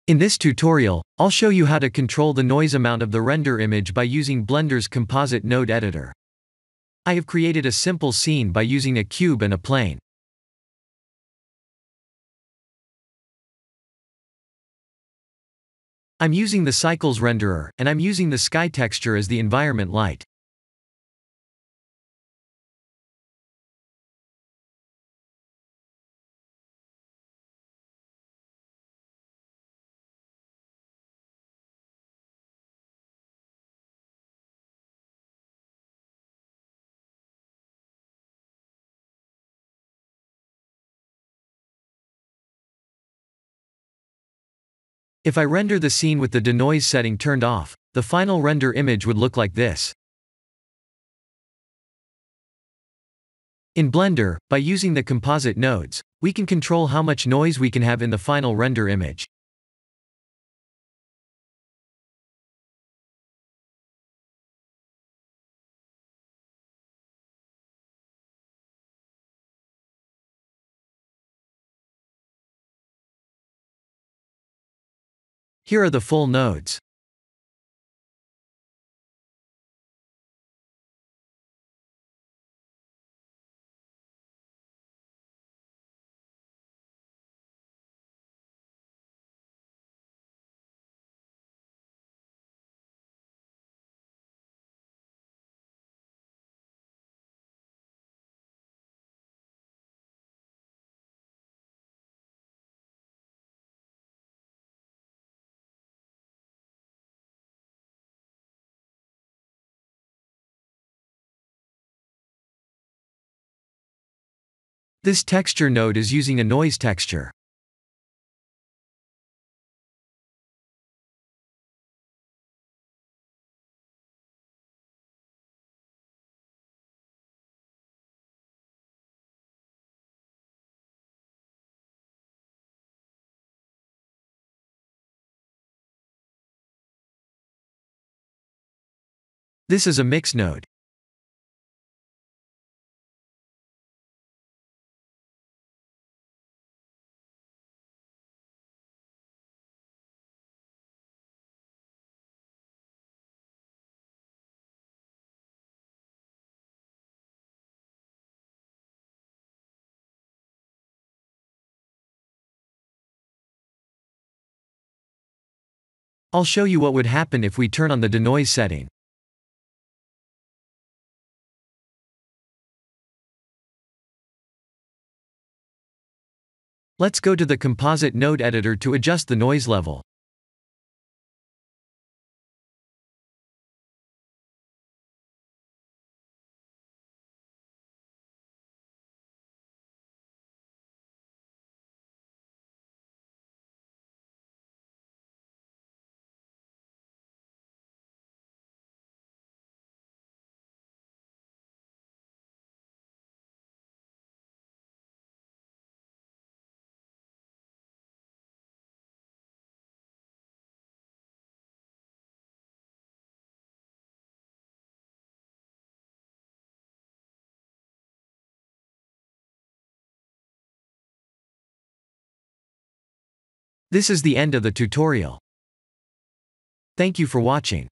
In this tutorial, I'll show you how to control the noise amount of the render image by using Blender's Composite Node Editor. I have created a simple scene by using a cube and a plane. I'm using the Cycles renderer, and I'm using the sky texture as the environment light. If I render the scene with the denoise setting turned off, the final render image would look like this. In Blender, by using the composite nodes, we can control how much noise we can have in the final render image. Here are the full nodes. This texture node is using a noise texture. This is a mix node. I'll show you what would happen if we turn on the denoise setting. Let's go to the Composite Node Editor to adjust the noise level. This is the end of the tutorial. Thank you for watching.